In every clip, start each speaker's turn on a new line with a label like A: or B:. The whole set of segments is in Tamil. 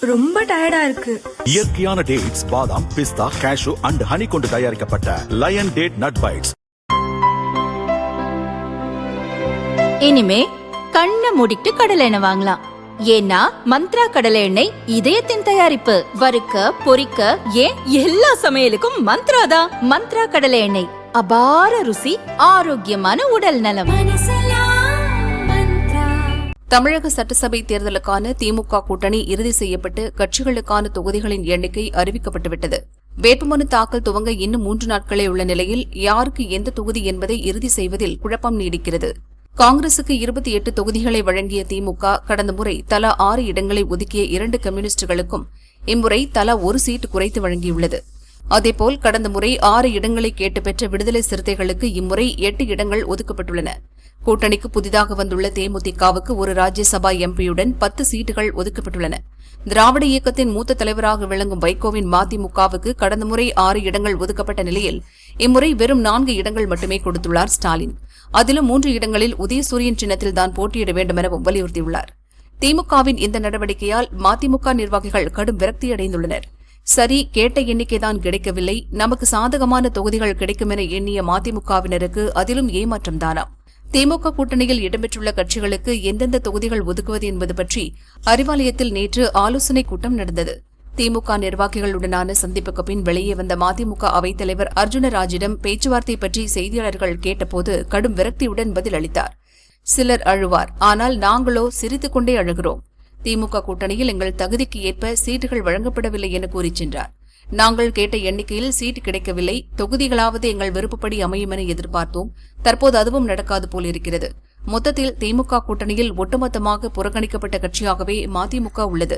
A: ரொம்ப டயர்டா இருக்கு.
B: இயற்கையான டேட்ஸ், பாதாம், பிஸ்தா, கேஷு அண்ட் ஹனி கொண்டு தயாரிக்கப்பட்ட லயன் டேட் நட் பைட்ஸ்.
C: இனிமே கண்ணை மூடிட்டு கடலை எண்ணெய் வாங்கலாம். ஏன்னா மந்த்ரா கடலை எண்ணெய் இதயத்தின் தயாரிப்பு. வறுக்க, பொரிக்க, ஏன் எல்லா சமையலுக்கும் மந்த்ரா தான். மந்த்ரா கடலை எண்ணெய், அபார ருசி, ஆரோக்கியமான உடல் நலம். தமிழக சட்டசபை தேர்தலுக்கான திமுக கூட்டணி இறுதி செய்யப்பட்டு கட்சிகளுக்கான தொகுதிகளின் எண்ணிக்கை அறிவிக்கப்பட்டுவிட்டது. வேட்புமனு தாக்கல் துவங்க இன்னும் 3 நாட்களே உள்ள நிலையில் யாருக்கு எந்த தொகுதி என்பதை இறுதி செய்வதில் குழப்பம் நீடிக்கிறது. காங்கிரசுக்கு 28 தொகுதிகளை வழங்கிய திமுக கடந்த முறை தலா 6 இடங்களை ஒதுக்கிய 2 கம்யூனிஸ்டுகளுக்கும் இம்முறை தலா 1 சீட்டு குறைத்து வழங்கியுள்ளது. அதேபோல் கடந்த முறை 6 இடங்களை கேட்டு பெற்ற விடுதலை சிறுத்தைகளுக்கு இம்முறை 8 இடங்கள் ஒதுக்கப்பட்டுள்ளன. கூட்டணிக்கு புதிதாக வந்துள்ள தேமுதிகவுக்கு ஒரு ராஜ்யசபா எம்பியுடன் 10 சீட்டுகள் ஒதுக்கப்பட்டுள்ளன. திராவிட இயக்கத்தின் மூத்த தலைவராக விளங்கும் வைகோவின் மதிமுகவுக்கு கடந்த முறை 6 இடங்கள் ஒதுக்கப்பட்ட நிலையில் இம்முறை வெறும் 4 இடங்கள் மட்டுமே கொடுத்துள்ளார் ஸ்டாலின். அதிலும் 3 இடங்களில் உதயசூரியன் சின்னத்தில்தான் போட்டியிட வேண்டும் எனவும் வலியுறுத்தியுள்ளார். திமுகவின் இந்த நடவடிக்கையால் மதிமுக நிர்வாகிகள் கடும் விரக்தியடைந்துள்ளனர். சரி, கேட்ட எண்ணிக்கைதான் கிடைக்கவில்லை, நமக்கு சாதகமான தொகுதிகள் கிடைக்கும் என எண்ணிய மதிமுகவினருக்கு அதிலும் ஏமாற்றம்தானா? திமுக கூட்டணியில் இடம்பெற்றுள்ள கட்சிகளுக்கு எந்தெந்த தொகுதிகள் ஒதுக்குவது என்பது பற்றி அறிவாலயத்தில் நேற்று ஆலோசனைக் கூட்டம் நடந்தது. திமுக நிர்வாகிகளுடனான சந்திப்புக்கு பின் வெளியே வந்த மதிமுக அவைத்தலைவர் அர்ஜுனராஜிடம் பேச்சுவார்த்தை பற்றி செய்தியாளர்கள் கேட்டபோது கடும் விரக்தியுடன் பதிலளித்தார். சிலர் அழுவார், ஆனால் நாங்களோ சிரித்துக் கொண்டே அழுகிறோம். திமுக கூட்டணியில் எங்கள் தகுதிக்கு ஏற்ப சீட்டுகள் வழங்கப்படவில்லை என கூறி சென்றார். நாங்கள் கேட்ட எண்ணிக்கையில் சீட்டு கிடைக்கவில்லை, தொகுதிகளாவது எங்கள் விருப்பப்படி அமையும் என எதிர்பார்த்தோம். தற்போது அதுவும் நடக்காது போல் இருக்கிறது. மொத்தத்தில் திமுக கூட்டணியில் ஒட்டுமொத்தமாக புறக்கணிக்கப்பட்ட கட்சியாகவே மதிமுக உள்ளது.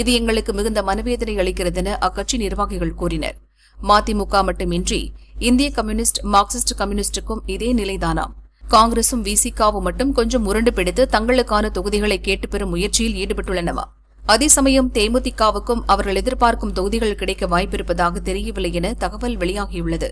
C: இது எங்களுக்கு மிகுந்த மனவேதனை அளிக்கிறது என அக்கட்சி நிர்வாகிகள் கூறினர். மதிமுக மட்டுமின்றி இந்திய கம்யூனிஸ்ட், மார்க்சிஸ்ட் கம்யூனிஸ்டுக்கும் இதே நிலைதானாம். காங்கிரசும் விசிகாவும் மட்டும் கொஞ்சம் முரண்டு பிடித்து தங்களுக்கான தொகுதிகளை கேட்டு பெறும் முயற்சியில் ஈடுபட்டுள்ளனவா? அதே சமயம் தேமுதிகவுக்கும் அவர்கள் எதிர்பார்க்கும் தொகுதிகள் கிடைக்க வாய்ப்பிருப்பதாக தெரியவில்லை என தகவல் வெளியாகியுள்ளது.